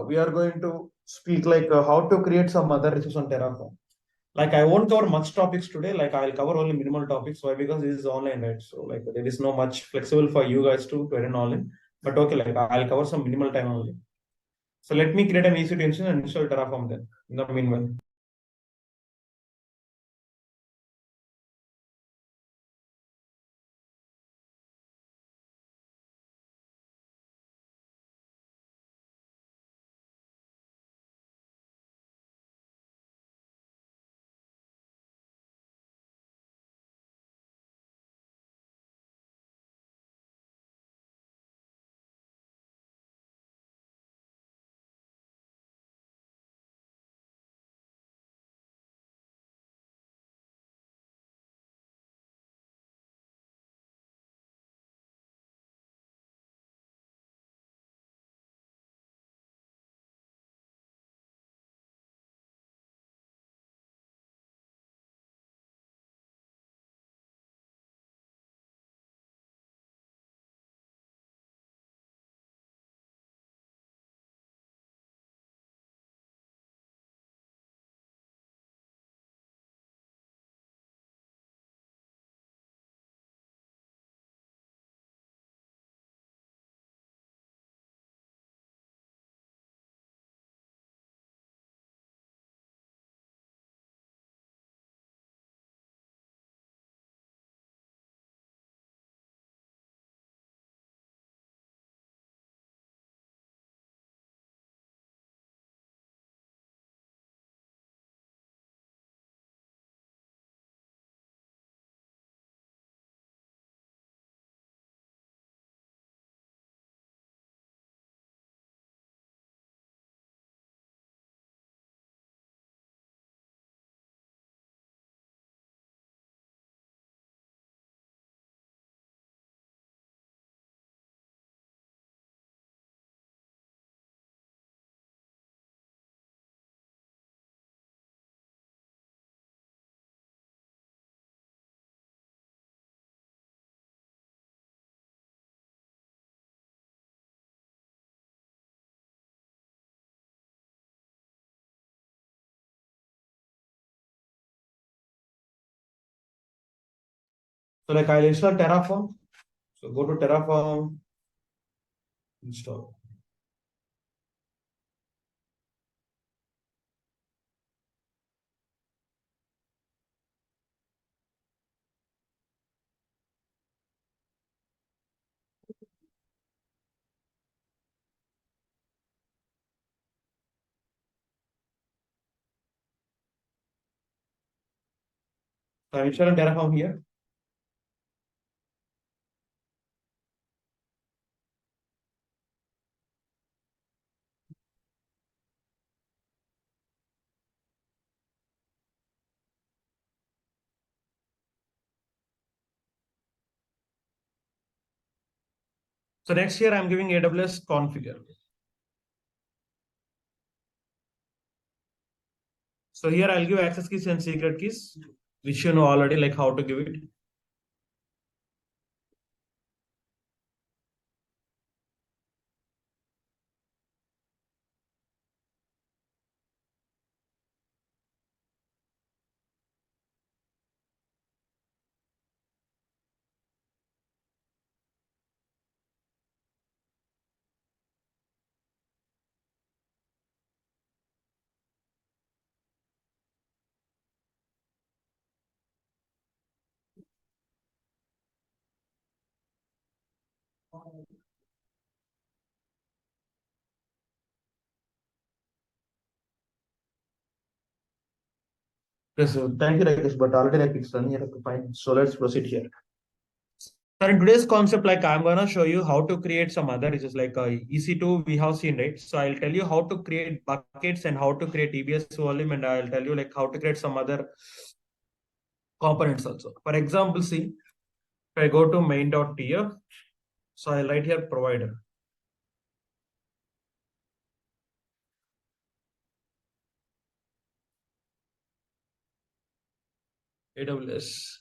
we are going to speak like how to create some other resource on Terraform. Like I won't cover much topics today. Like I'll cover only minimal topics. Why? Because this is online, right? So like there is no much flexible for you guys to attend online. But okay, like I'll cover some minimal time only. So let me create an EC2 instance and install Terraform then. In the meanwhile. So like I'll install Terraform. So go to Terraform, install. So I'm installing Terraform here. So next here I'm giving AWS configure. So here I'll give access keys and secret keys, which you know already, like how to give it. Okay, so thank you, Rakesh, but already like it's done here. Fine. So let's proceed here. So in today's concept, like I'm gonna show you how to create some other resources like EC2 we have seen, right? So I'll tell you how to create buckets and how to create EBS volume, and I'll tell you like how to create some other components also. For example, see, if I go to main.tf, so I'll write here provider. AWS.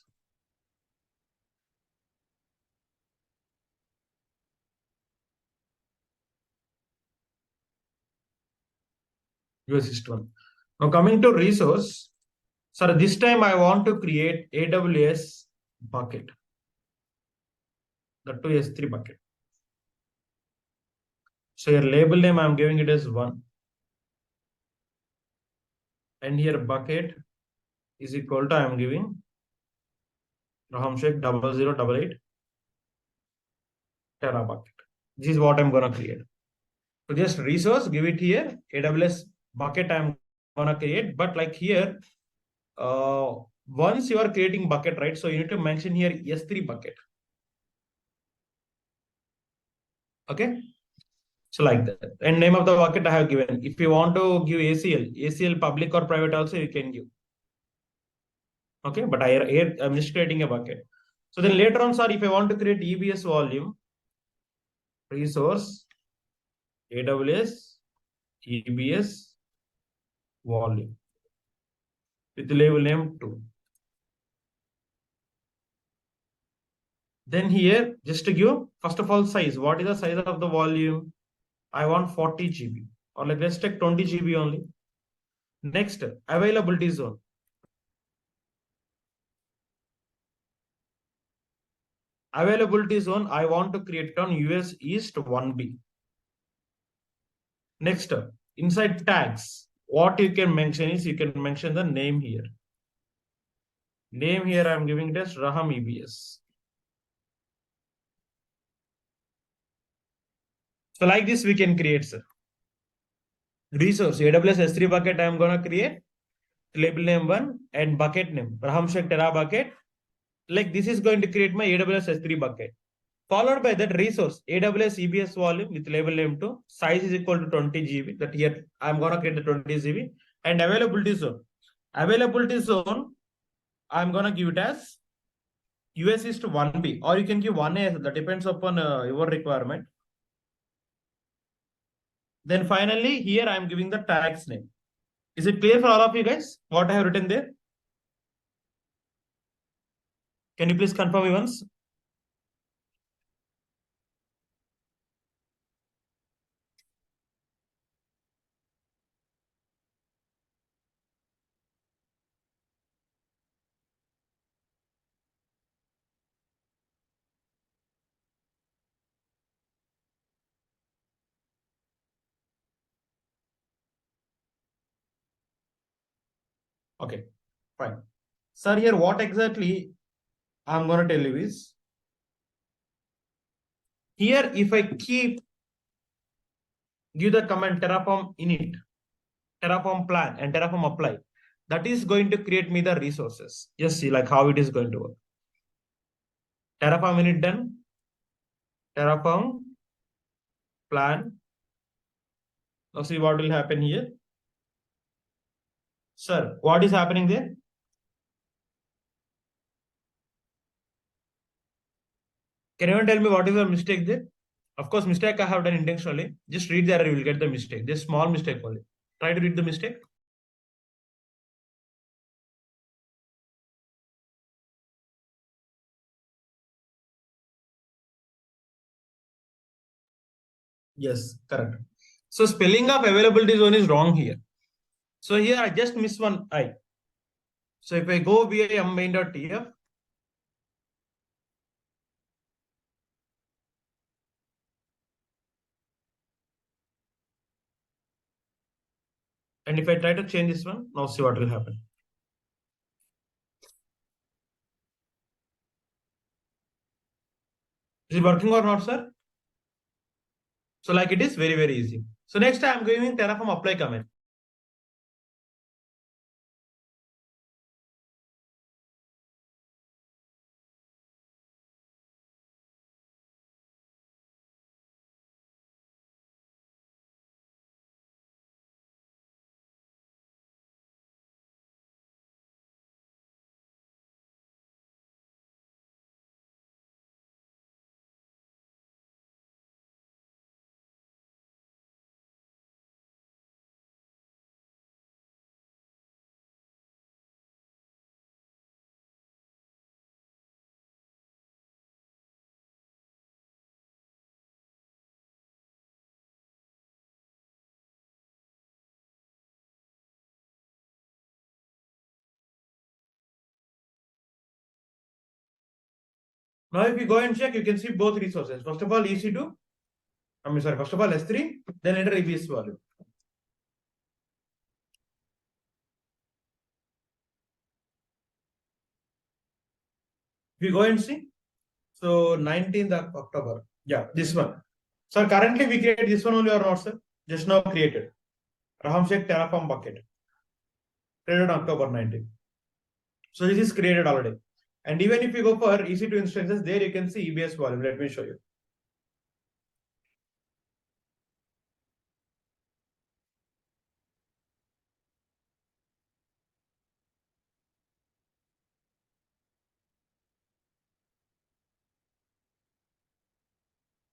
US East 1. Now coming to resource. So this time I want to create AWS bucket. The 2 S3 bucket. So your label name I'm giving it as 1. And here bucket is equal to I'm giving Raham Sheikh 0088 Tera bucket. This is what I'm gonna create. So just resource, give it here. AWS bucket I'm gonna create, but like here, once you are creating bucket, right? So you need to mention here S3 bucket. Okay. So like that. And name of the bucket I have given. If you want to give ACL public or private also you can give. Okay, but I'm just creating a bucket. So then later on, sir, if I want to create EBS volume, resource, AWS, EBS volume with the label name 2. Then here, just to give, first of all, size. What is the size of the volume? I want 40 GB. Or like let's take 20 GB only. Next, availability zone. Availability zone, I want to create it on US East 1B. Next, inside tags, what you can mention is you can mention the name here. Name here I'm giving it as Raham EBS. So like this we can create, sir. Resource AWS S3 bucket I'm gonna create. Label name 1 and bucket name Raham Sheikh Tera bucket. Like this is going to create my AWS S3 bucket. Followed by that resource AWS EBS volume with label name 2. Size is equal to 20 GB. That here I'm gonna create the 20 GB. And availability zone. Availability zone I'm gonna give it as US is to 1B, or you can give 1A. That depends upon your requirement. Then finally, here I am giving the tags name. Is it clear for all of you guys what I have written there? Can you please confirm me once? Okay, fine. Sir, here what exactly I'm going to tell you is, here if I give the command Terraform init, Terraform plan and Terraform apply, that is going to create me the resources. Just see like how it is going to work. Terraform init done, Terraform plan. Now see what will happen here. Sir, what is happening there? Can anyone tell me what is the mistake there? Of course, mistake I have done intentionally. Just read the error, you will get the mistake. Just small mistake only. Try to read the mistake. Yes, correct. So spelling of availability zone is wrong here. So here I just miss one I. So if I go via main.tf, and if I try to change this one, now see what will happen. Is it working or not, sir? So like it is very, very easy. So next I'm giving Terraform apply command. Now, if you go and check, you can see both resources. First of all, EC2. First of all, S3, then enter EBS volume. If you go and see, so 19th of October. Yeah, this one. So currently we create this one only or not, sir? Just now created. Raham Sheikh Terraform bucket. Created on October 19th. So this is created already. And even if you go for EC2 instances, there you can see EBS volume. Let me show you.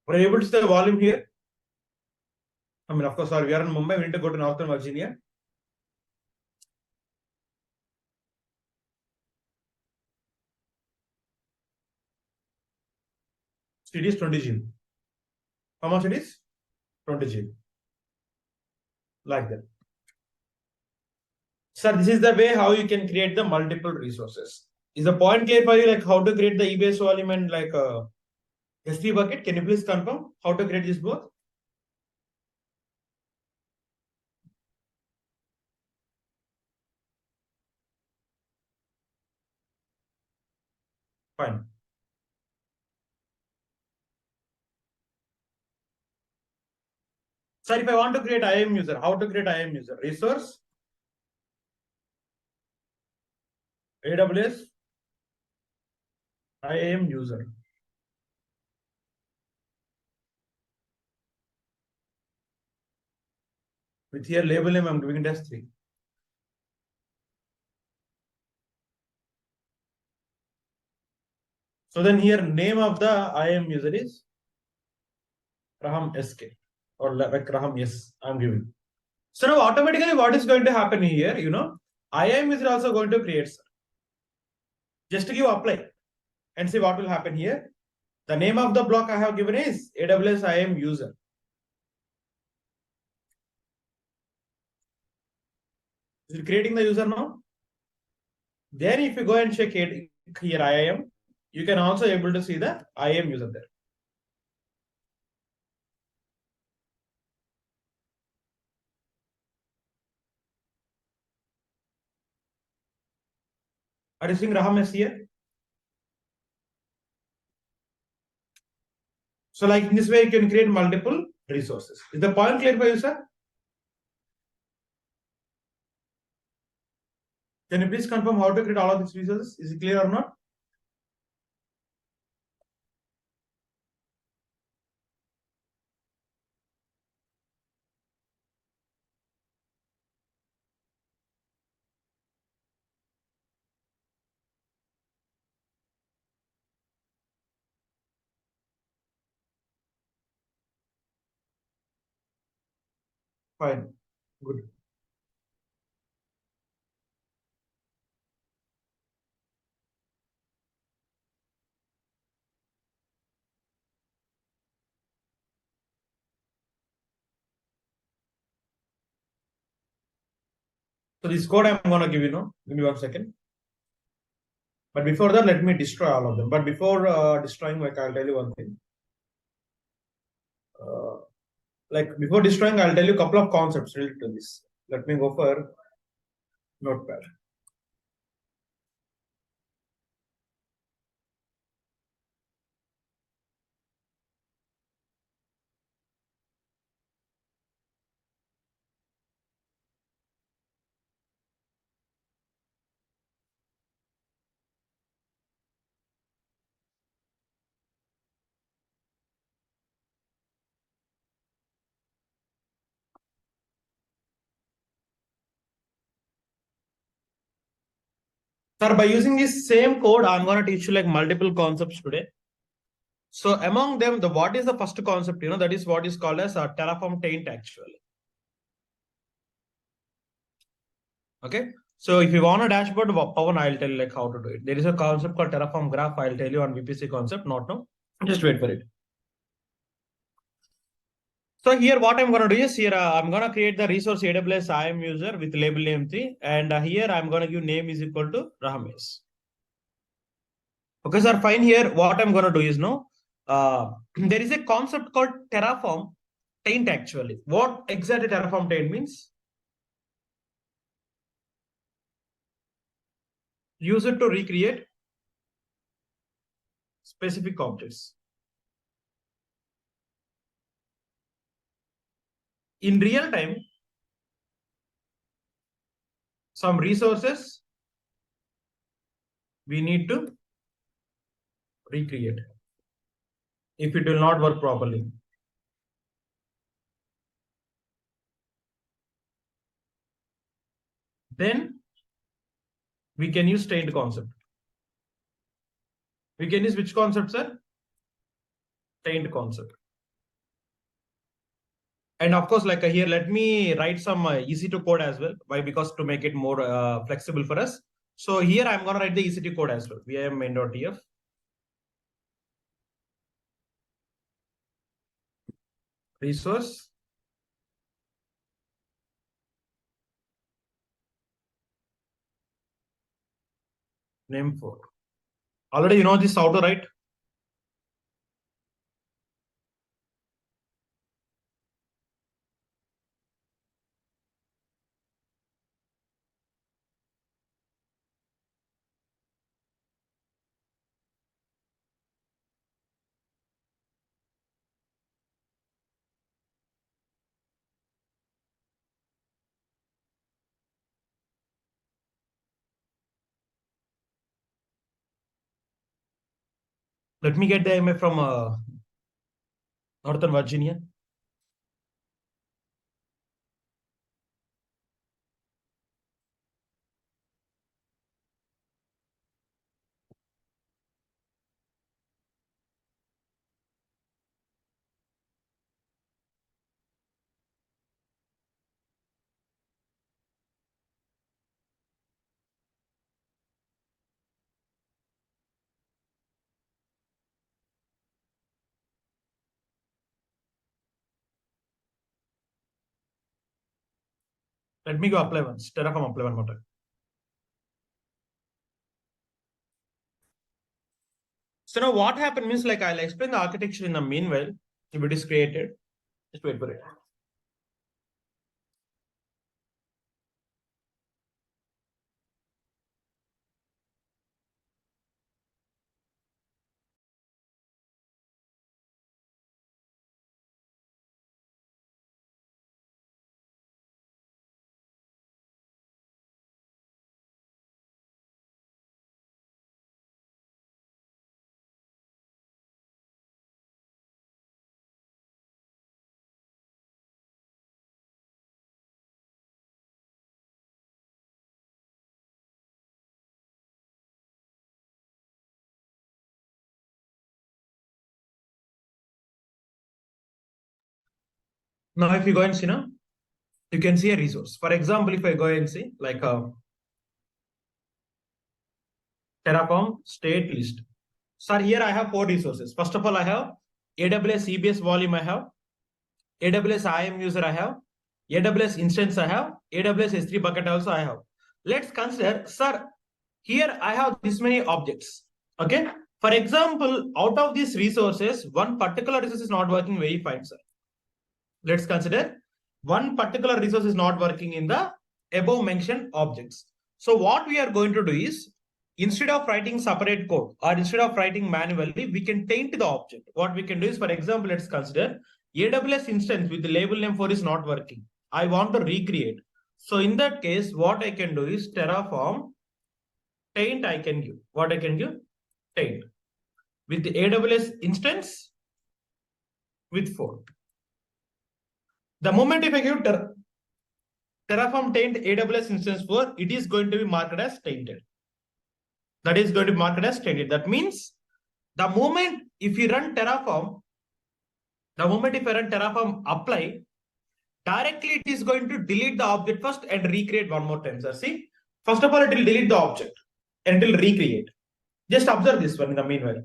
We're able to see the volume here. Of course, sorry, we are in Mumbai. We need to go to Northern Virginia. So it is 20 GB. How much it is? 20 GB. Like that. Sir, this is the way how you can create the multiple resources. Is the point clear for you, like how to create the EBS volume and like S3 bucket? Can you please confirm how to create this both? Fine. Sir, if I want to create IAM user, how to create IAM user? Resource, AWS, IAM user. With here label name, I'm giving it as 3. So then here name of the IAM user is Raham SK or like Raham S. I'm giving. So now automatically what is going to happen here, IAM user also going to create. Just to give apply and see what will happen here. The name of the block I have given is AWS IAM user. Is it creating the user now? Then if you go and check it here IAM, you can also able to see the IAM user there. Are you seeing Raham S here? So like in this way, you can create multiple resources. Is the point clear for you, sir? Can you please confirm how to create all of these resources? Is it clear or not? Fine. Good. So this code I'm gonna give you now. Give me 1 second. But before that, let me destroy all of them. But before destroying, like I'll tell you one thing. Like before destroying, I'll tell you a couple of concepts related to this. Let me go for Notepad. Sir, by using this same code, I'm going to teach you like multiple concepts today. So among them, what is the first concept? That is what is called as a Terraform taint actually. Okay. So if you want a dashboard, Pawan, I'll tell you like how to do it. There is a concept called Terraform graph. I'll tell you on VPC concept, not now. Just wait for it. So here what I'm going to do is here I'm going to create the resource AWS IAM user with label name 3. And here I'm going to give name is equal to Ramesh. Okay, sir, fine. Here, what I'm going to do is no, there is a concept called Terraform taint actually. What exactly Terraform taint means? Use it to recreate specific objects. In real time, some resources we need to recreate if it will not work properly. Then we can use taint concept. We can use which concept, sir? Taint concept. And of course, like here, let me write some easy to code as well. Why? Because to make it more flexible for us. So here I'm going to write the EC2 code as well. Vim main.tf. Resource. Name for. Already you know this how to write. Let me get the IMF from Northern Virginia. Let me go apply once. Terraform apply one more time. So now what happened means like I'll explain the architecture in the meanwhile. If it is created, just wait for it. Now if you go and see now, you can see a resource. For example, if I go and see like a Terraform state list. Sir, here I have 4 resources. First of all, I have AWS EBS volume I have, AWS IAM user I have, AWS instance I have, AWS S3 bucket also I have. Let's consider, sir, here I have this many objects. Okay. For example, out of these resources, one particular resource is not working very fine, sir. Let's consider one particular resource is not working in the above mentioned objects. So what we are going to do is, instead of writing separate code or instead of writing manually, we can taint the object. What we can do is, for example, let's consider AWS instance with the label name 4 is not working. I want to recreate. So in that case, what I can do is Terraform taint I can give. What I can give? Taint. With the AWS instance with 4. The moment if I give Terraform taint AWS instance 4, it is going to be marked as tainted. That is going to be marked as tainted. That means the moment if you run Terraform, the moment if I run Terraform apply, directly it is going to delete the object first and recreate one more time. Sir, see, first of all, it will delete the object and it will recreate. Just observe this one in the meanwhile.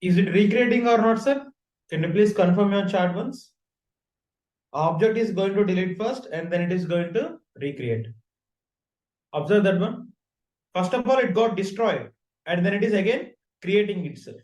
Is it recreating or not, sir? Can you please confirm your chat once? Object is going to delete first and then it is going to recreate. Observe that one. First of all, it got destroyed and then it is again creating itself.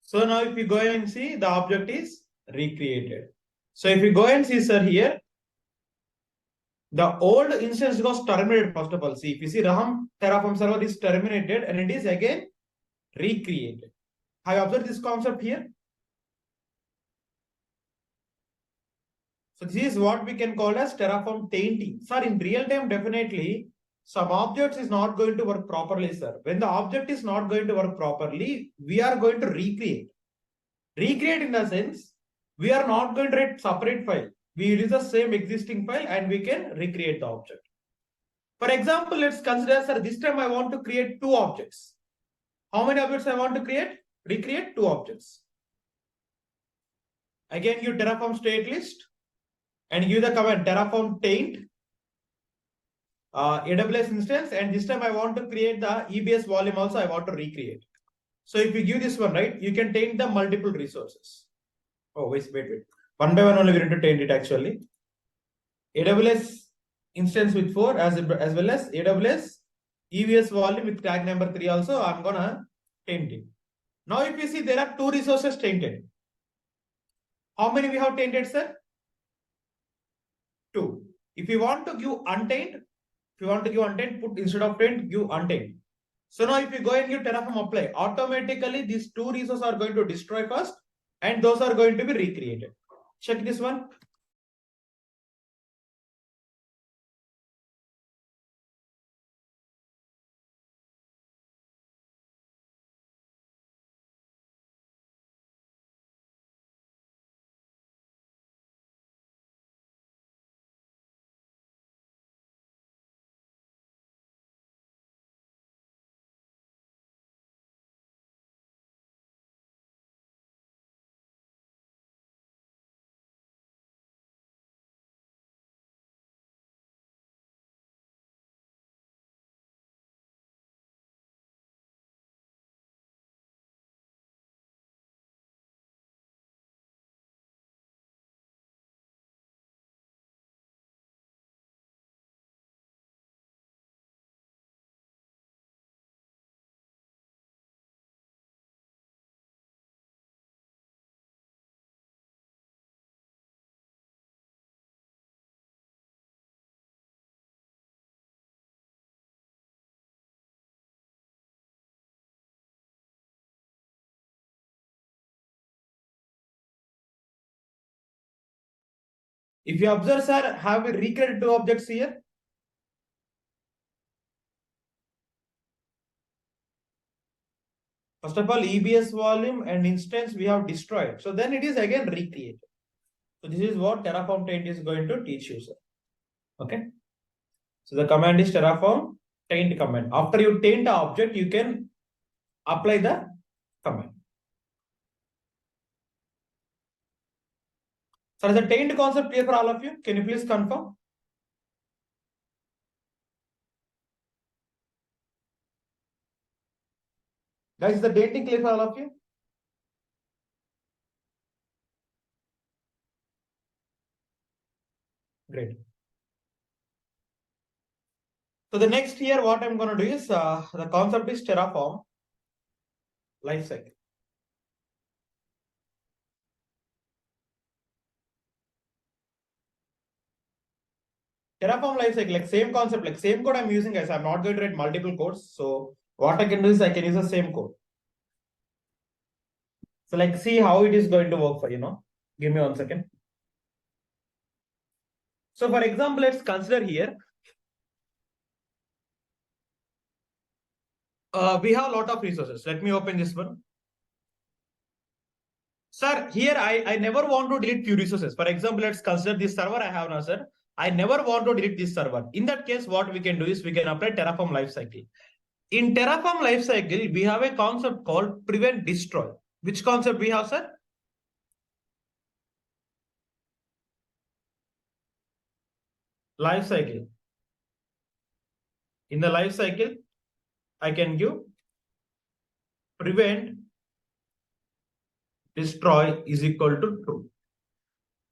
So now if you go and see, the object is recreated. So if you go and see, sir, here, the old instance was terminated first of all. See, if you see Raham Terraform server is terminated and it is again recreated. Have you observed this concept here? So this is what we can call as Terraform tainting. Sir, in real time, definitely some objects is not going to work properly, sir. When the object is not going to work properly, we are going to recreate. Recreate in the sense, we are not going to write separate file. We use the same existing file and we can recreate the object. For example, let's consider, sir, this time I want to create two objects. How many objects I want to create? Recreate two objects. Again, you Terraform state list and give the command Terraform taint AWS instance, and this time I want to create the EBS volume also I want to recreate. So if you give this one, right, you can taint the multiple resources. Oh, wait. One by one only we need to taint it actually. AWS instance with 4 as well as AWS EBS volume with tag number 3 also I'm gonna taint it. Now if you see there are two resources tainted. How many we have tainted, sir? 2. If you want to give untainted, put instead of taint, give untainted. So now if you go and give Terraform apply, automatically these two resources are going to destroy first and those are going to be recreated. Check this one. If you observe, sir, have we recreated two objects here? First of all, EBS volume and instance we have destroyed. So then it is again recreated. So this is what Terraform taint is going to teach you, sir. Okay. So the command is Terraform taint command. After you taint the object, you can apply the command. So is the taint concept clear for all of you? Can you please confirm? Guys, is the dating clear for all of you? Great. So the next here, what I'm going to do is the concept is Terraform lifecycle. Terraform lifecycle, like same concept, like same code I'm using, guys. I'm not going to write multiple codes. So what I can do is I can use the same code. So like see how it is going to work for Give me 1 second. So for example, let's consider here. We have a lot of resources. Let me open this one. Sir, here I never want to delete few resources. For example, let's consider this server I have now, sir. I never want to delete this server. In that case, what we can do is we can apply Terraform lifecycle. In Terraform lifecycle, we have a concept called prevent destroy. Which concept we have, sir? Lifecycle. In the lifecycle, I can give prevent destroy is equal to true.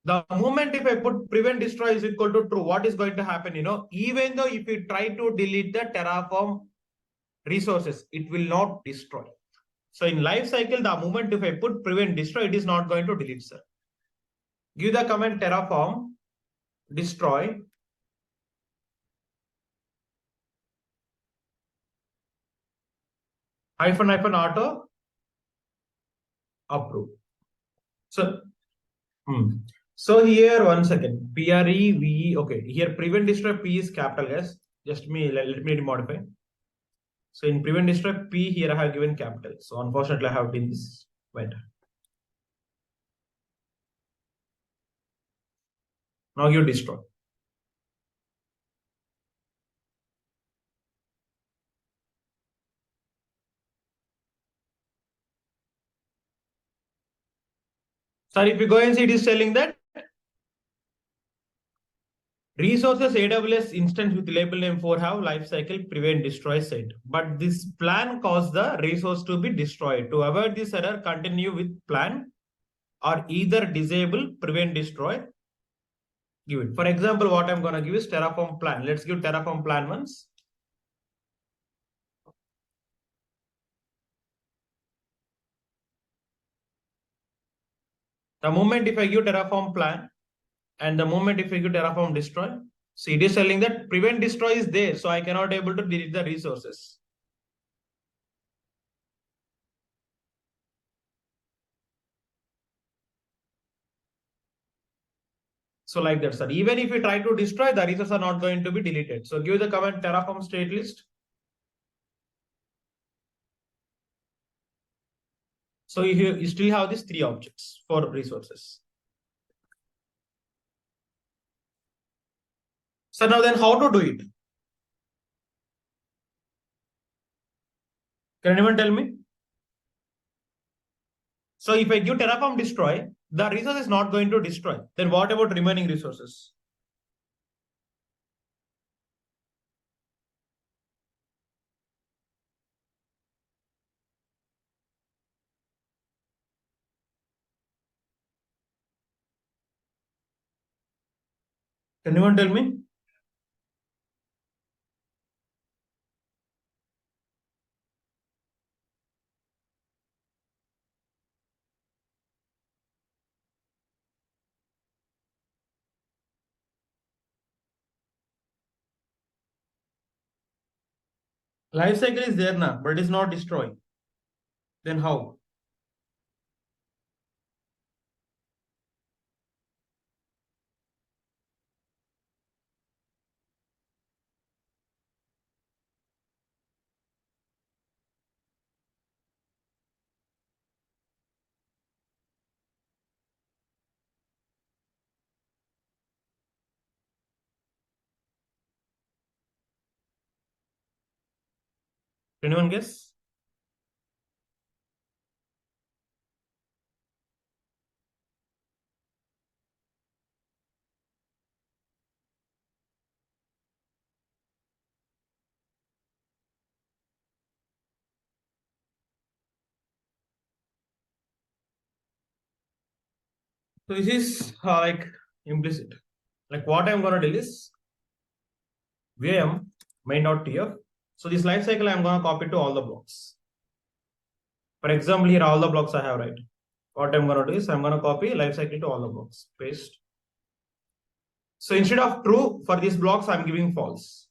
The moment if I put prevent destroy is equal to true, what is going to happen? Even though if you try to delete the Terraform resources, it will not destroy. So in life cycle, the moment if I put prevent destroy, it is not going to delete, sir. Give the command Terraform destroy -- auto approve. So so here 1 second. PREVE. Okay, here prevent destroy P is capital S. Just let me modify. So in prevent destroy P here I have given capital. So unfortunately I have done this. Wait. Now you destroy. Sir, if you go and see, it is telling that resources AWS instance with label name 4 have lifecycle prevent destroy set. But this plan caused the resource to be destroyed. To avoid this error, continue with plan or either disable prevent destroy. Give it. For example, what I'm going to give is Terraform plan. Let's give Terraform plan once. The moment if I give Terraform plan and the moment if I give Terraform destroy, see it is telling that prevent destroy is there. So I cannot able to delete the resources. So like that, sir. Even if you try to destroy, the resources are not going to be deleted. So give the command Terraform state list. So you still have these 3 objects for resources. So now then how to do it? Can anyone tell me? So if I give Terraform destroy, the resource is not going to destroy. Then what about remaining resources? Can anyone tell me? Life cycle is there now, but it is not destroyed. Then how? Anyone guess? So this is like implicit. Like what I'm gonna do is VM main.tf. So this lifecycle I'm gonna copy to all the blocks. For example, here all the blocks I have, right? What I'm gonna do is I'm gonna copy lifecycle to all the blocks. Paste. So instead of true for these blocks, I'm giving false.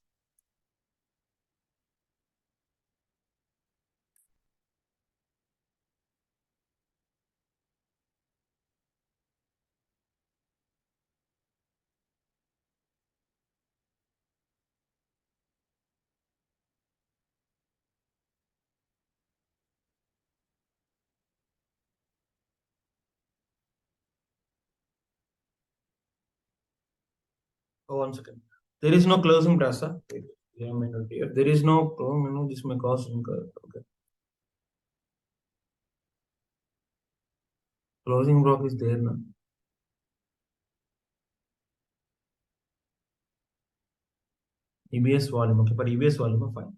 Oh, 1 second. There is no closing brace. Wait, VM main.tf. There is no this may cause incorrect. Okay. Closing block is there now. EBS volume. Okay, for EBS volume, fine.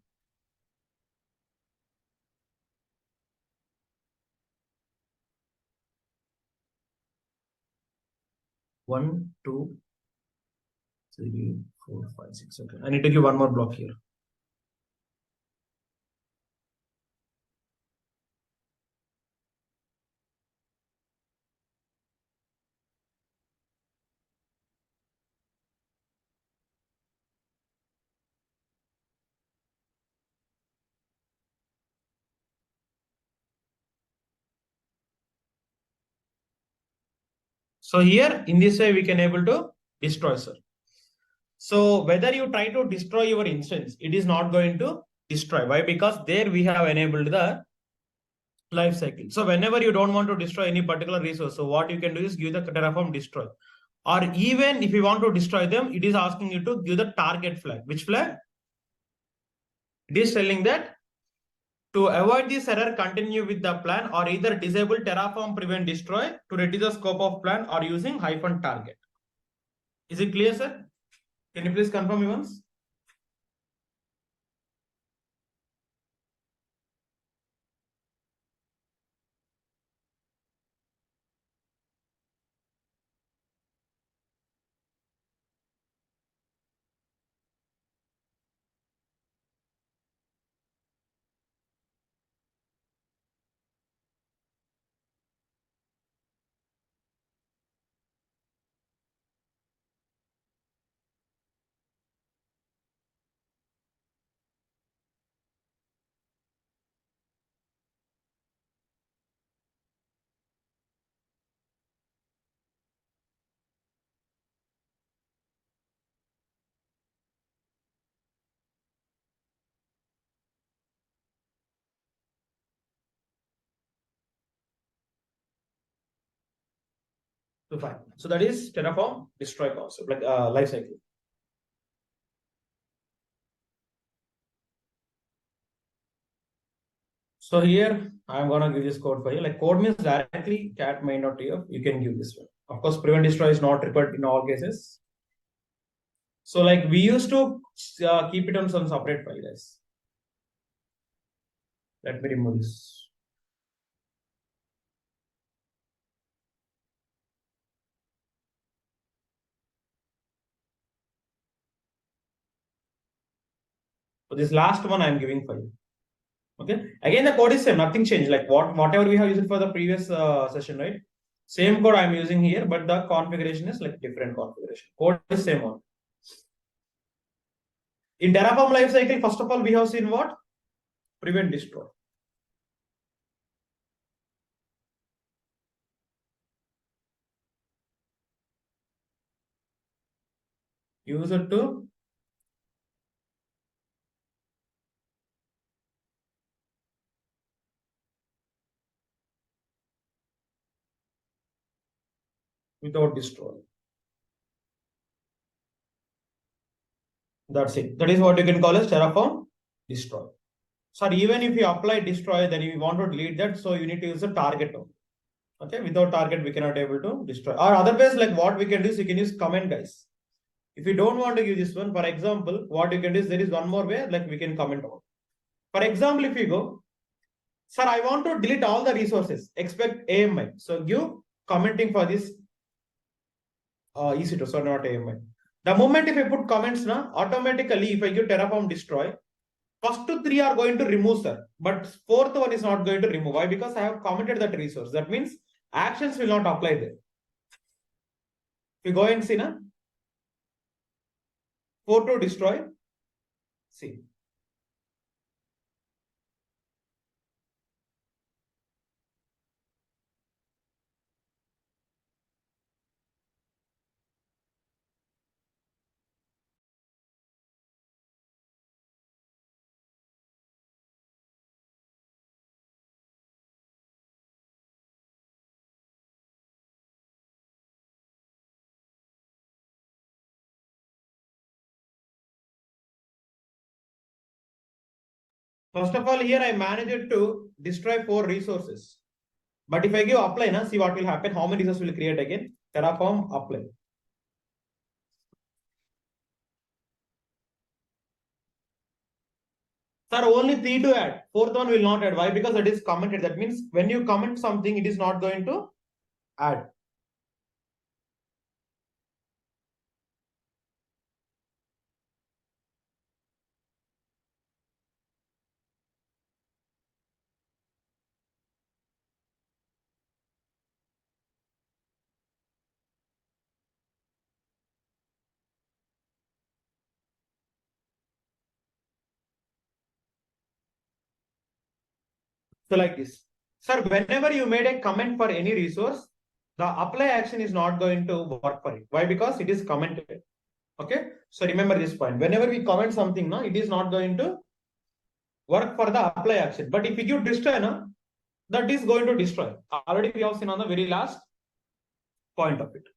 One, two, three, four, five, six. Okay. I need to give one more block here. So here in this way we can able to destroy, sir. So whether you try to destroy your instance, it is not going to destroy. Why? Because there we have enabled the life cycle. So whenever you don't want to destroy any particular resource, so what you can do is give the Terraform destroy. Or even if you want to destroy them, it is asking you to give the target flag. Which flag? It is telling that to avoid this error, continue with the plan or either disable Terraform prevent destroy to reduce the scope of plan or using -target. Is it clear, sir? Can you please confirm me once? So fine. So that is Terraform destroy concept, like life cycle. So here I'm gonna give this code for you. Like code means directly cat main.tf. You can give this one. Of course, prevent destroy is not required in all cases. So like we used to keep it on some separate file, guys. Let me remove this. So this last one I'm giving for you. Okay. Again, the code is same. Nothing changed. Like whatever we have used for the previous session, right? Same code I'm using here, but the configuration is like different configuration. Code is same one. In Terraform lifecycle, first of all, we have seen what? Prevent destroy. User to without destroy. That's it. That is what you can call as Terraform destroy. So even if you apply destroy, then you want to delete that, so you need to use the target only. Okay, without target, we cannot able to destroy. Or otherwise, like what we can do is you can use comment, guys. If you don't want to use this one, for example, what you can do is there is one more way, like we can comment on. For example, if you go, sir, I want to delete all the resources, expect AMI. So give commenting for this EC2, so not AMI. The moment if I put comments now, automatically if I give Terraform destroy, first two three are going to remove, sir. But fourth one is not going to remove. Why? Because I have commented that resource. That means actions will not apply there. If you go and see now, 4 to destroy, see. First of all, here I managed to destroy 4 resources. But if I give apply, now see what will happen. How many resources will create again? Terraform apply. Sir, only 3 to add. Fourth one will not add. Why? Because it is commented. That means when you comment something, it is not going to add. So like this. Sir, whenever you made a comment for any resource, the apply action is not going to work for it. Why? Because it is commented. Okay. So remember this point. Whenever we comment something, no, it is not going to work for the apply action. But if you give destroy, no, that is going to destroy. Already we have seen on the very last point of it.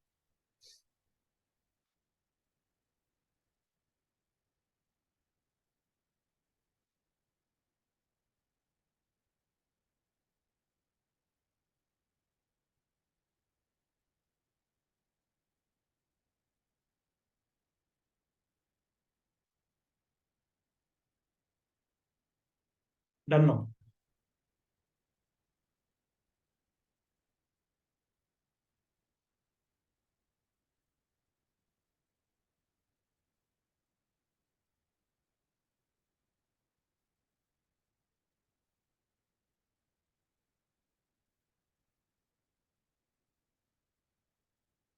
Done now.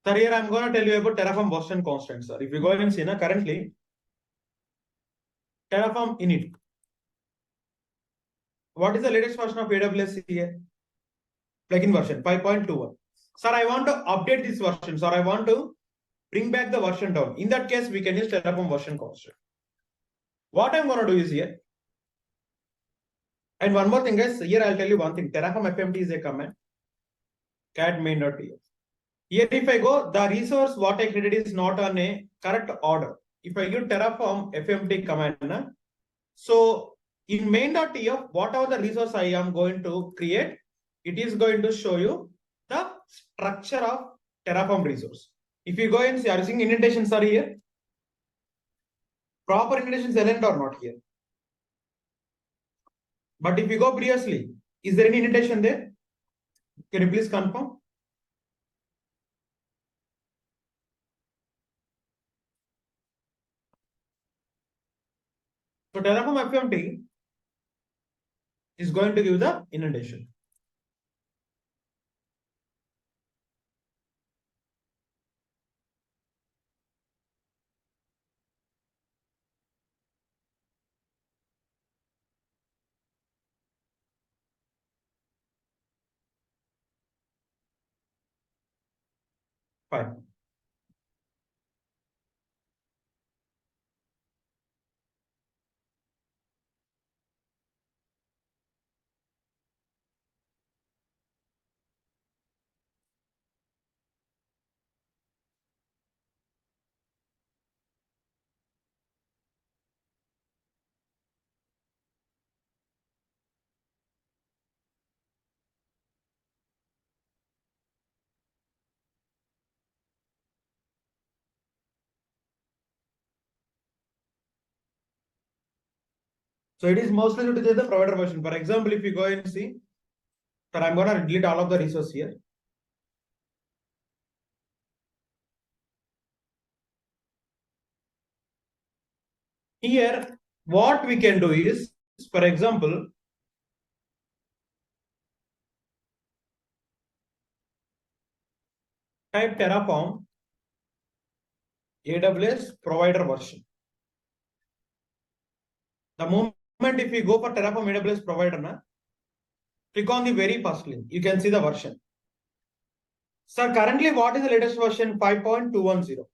Sir, here I'm going to tell you about Terraform version constant, sir. If you go and see, na, currently Terraform init. What is the latest version of AWS here? Plugin version 5.21. Sir, I want to update this version. Sir, I want to bring back the version down. In that case, we can use Terraform version constant. What I'm going to do is here. And one more thing, guys. Here I'll tell you one thing. Terraform FMT is a command. Cat main.ts. Here, if I go, the resource what I created is not on a correct order. If I give Terraform FMT command, so in main.tf, whatever the resource I am going to create, it is going to show you the structure of Terraform resource. If you go and see, are you seeing indentations are here? Proper indentations aligned or not here? But if you go previously, is there any indentation there? Can you please confirm? So Terraform FMT is going to give the indentation. Fine. So it is mostly due to the provider version. For example, if you go and see, so I'm going to delete all of the resources here. Here, what we can do is, for example, type Terraform AWS provider version. The moment if you go for Terraform AWS provider, click on the very first link. You can see the version. Sir, currently what is the latest version? 5.210.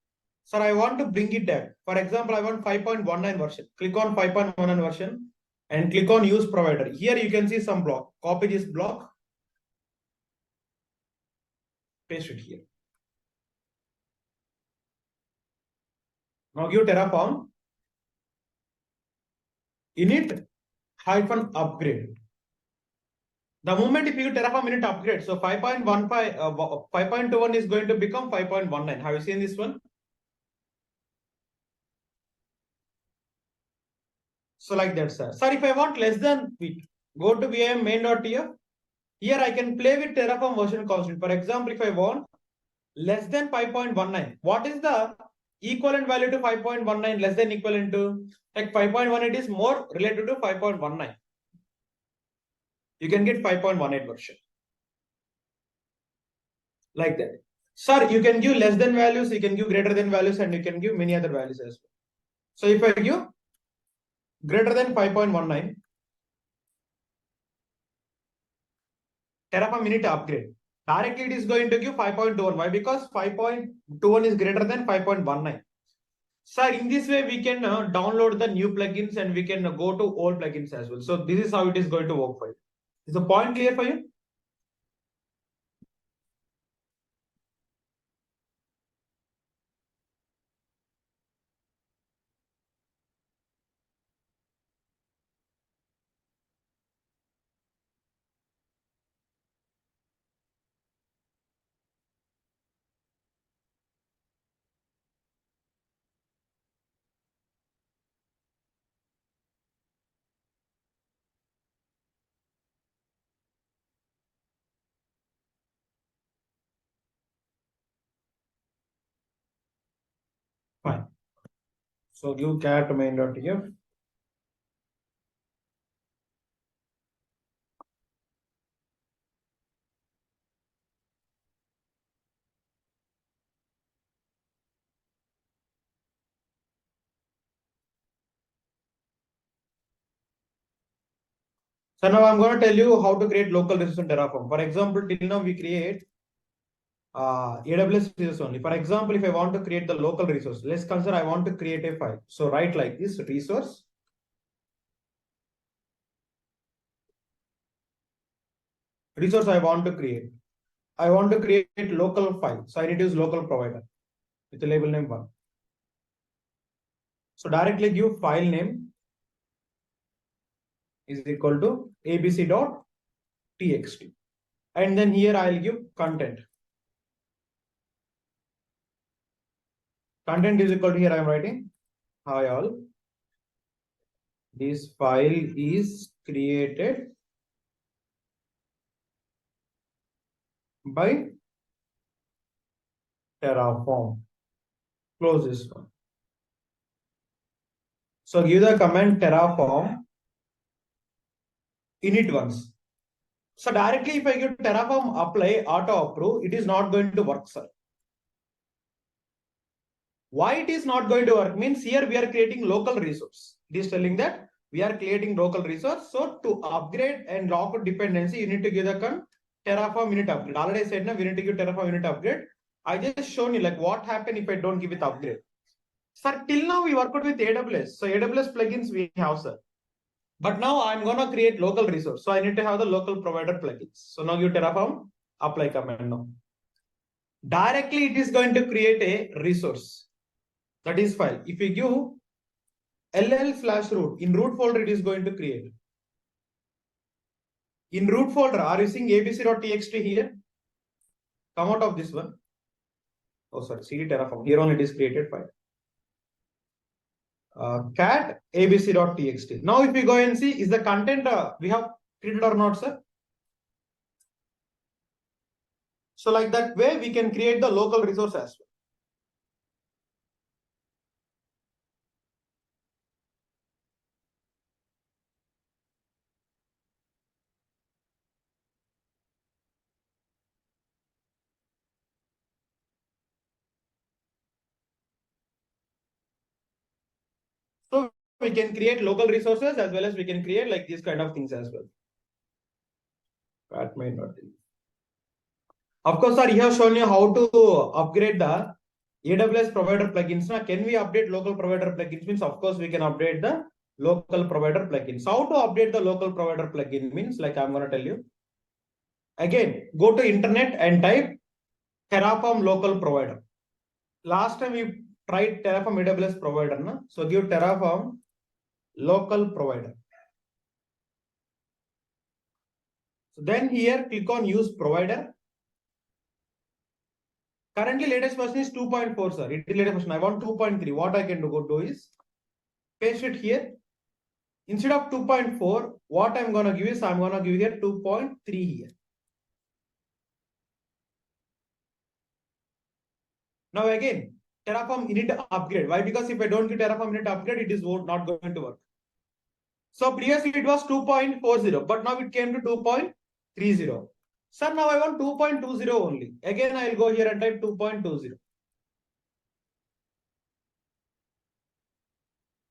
Sir, I want to bring it down. For example, I want 5.19 version. Click on 5.19 version and click on use provider. Here you can see some block. Copy this block. Paste it here. Now give Terraform init hyphen upgrade. The moment if you Terraform init upgrade, so 5.15, 5.21 is going to become 5.19. Have you seen this one? So like that, sir. Sir, if I want less than it, go to VM main.tf. Here I can play with Terraform version constant. For example, if I want less than 5.19, what is the equivalent value to 5.19 less than equivalent to? Like 5.18 is more related to 5.19. You can get 5.18 version. Like that. Sir, you can give less than values, you can give greater than values, and you can give many other values as well. So if I give greater than 5.19, Terraform init upgrade. Directly it is going to give 5.21. Why? Because 5.21 is greater than 5.19. Sir, in this way, we can download the new plugins and we can go to old plugins as well. So this is how it is going to work for you. Is the point clear for you? Fine. So give cat main.tf. So now I'm going to tell you how to create local resource in Terraform. For example, till now we create AWS resource only. For example, if I want to create the local resource, let's consider I want to create a file. So write like this resource. Resource I want to create. I want to create local file. So I need to use local provider with the label name 1. So directly give file name is equal to abc.txt. And then here I'll give content. Content is equal to here I am writing. Hi all. This file is created by Terraform. Close this one. So give the command Terraform init once. So directly if I give Terraform apply auto approve, it is not going to work, sir. Why it is not going to work means here we are creating local resource. It is telling that we are creating local resource. So to upgrade and lock dependency, you need to give the Terraform unit upgrade. Already I said now we need to give Terraform unit upgrade. I just shown you like what happened if I don't give it upgrade. Sir, till now we worked with AWS. So AWS plugins we have, sir. But now I'm gonna create local resource. So I need to have the local provider plugins. So now give Terraform apply command now. Directly it is going to create a resource. That is file. If you give ll/root, in root folder it is going to create. In root folder, are you seeing abc.txt here? Come out of this one. Oh, sorry, cd Terraform. Here only it is created file. Cat abc.txt. Now, if we go and see, is the content we have created or not, sir? So, like that way, we can create the local resource as well. we can create local resources as well as we can create like these kind of things as well. That might not be. Of course, sir, he has shown you how to upgrade the AWS provider plugins. Now, can we update local provider plugins? Means, of course, we can update the local provider plugins. How to update the local provider plugin means, like I'm going to tell you. Again, go to internet and type Terraform local provider. Last time we tried Terraform AWS provider, na? So give Terraform local provider. So then here click on use provider. Currently latest version is 2.4, sir. It is latest version. I want 2.3. What I can do is paste it here. Instead of 2.4, what I'm gonna give is I'm gonna give here 2.3 here. Now again, Terraform you need to upgrade. Why? Because if I don't give Terraform you need to upgrade, it is not going to work. So previously it was 2.40, but now it came to 2.30. Sir, now I want 2.20 only. Again, I'll go here and type 2.20.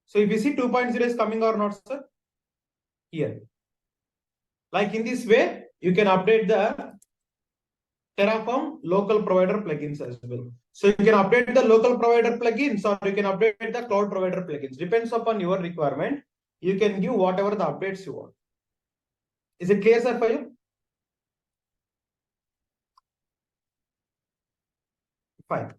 So if you see 2.0 is coming or not, sir? Here. Like in this way, you can update the Terraform local provider plugins as well. So you can update the local provider plugins or you can update the cloud provider plugins. Depends upon your requirement. You can give whatever the updates you want. Is it clear, sir, for you? Fine.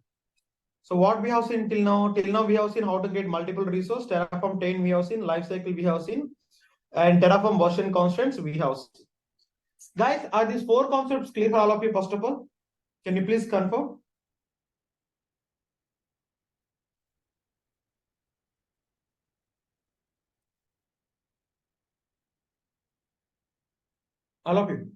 So what we have seen till now we have seen how to get multiple resource. Terraform 10 we have seen, lifecycle we have seen, and Terraform version constants we have seen. Guys, are these four concepts clear for all of you? First of all, can you please confirm? All of you.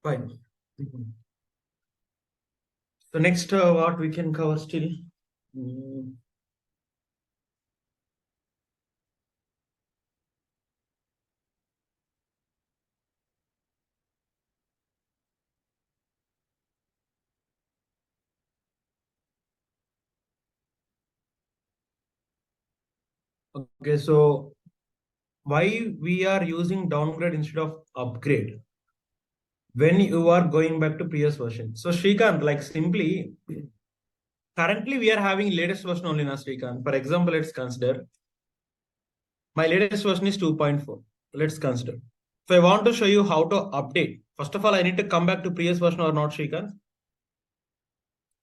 Fine. So next, what we can cover still. Mm. Okay, so why we are using downgrade instead of upgrade when you are going back to previous version? So Shrikant, like simply, currently we are having latest version only now, Shrikant. For example, let's consider my latest version is 2.4. Let's consider. So I want to show you how to update. First of all, I need to come back to previous version or not, Shrikant.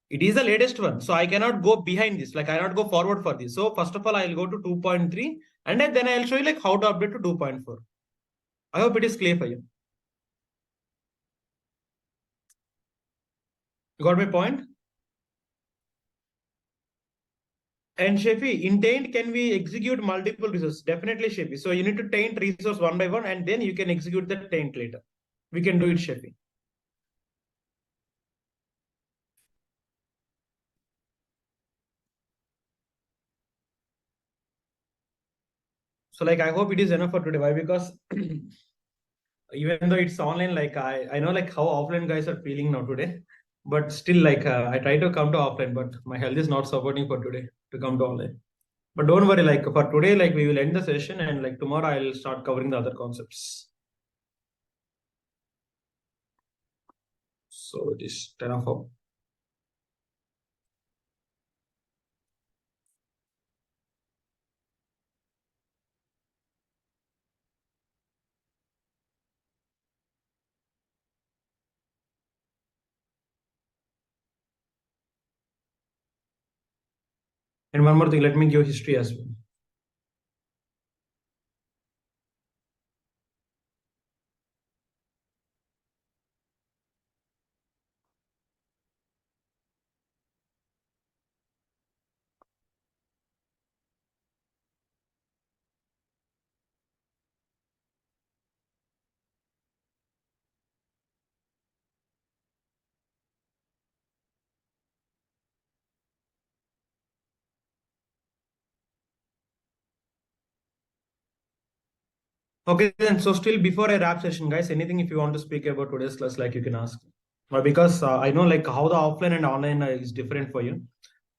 It is the latest one. So I cannot go behind this. Like I cannot go forward for this. So first of all, I'll go to 2.3 and then I'll show you like how to update to 2.4. I hope it is clear for you. You got my point? And Shefi, in taint, can we execute multiple resources? Definitely, Shefi. So you need to taint resource one by one and then you can execute the taint later. We can do it, Shefi. So like, I hope it is enough for today. Why? Because even though it's online, like I know like how offline guys are feeling now today, but still like I try to come to offline, but my health is not supporting for today to come to online. But don't worry, like for today, like we will end the session and like tomorrow I'll start covering the other concepts. So it is Terraform. And one more thing, let me give history as well. Okay, then so still before I wrap session, guys, anything if you want to speak about today's class, like you can ask. Because I know like how the offline and online is different for you.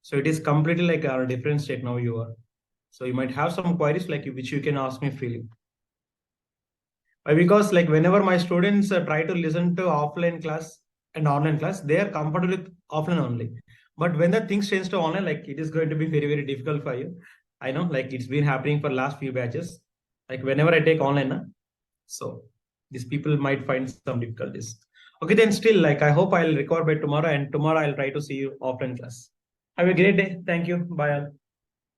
So it is completely like a different state now you are. So you might have some queries like which you can ask me freely. Because like whenever my students try to listen to offline class and online class, they are comfortable with offline only. But when the things change to online, like it is going to be very, very difficult for you. I know like it's been happening for last few batches. Like whenever I take online, so these people might find some difficulties. Okay, then still like I hope I'll record by tomorrow and tomorrow I'll try to see you offline class. Have a great day. Thank you. Bye all.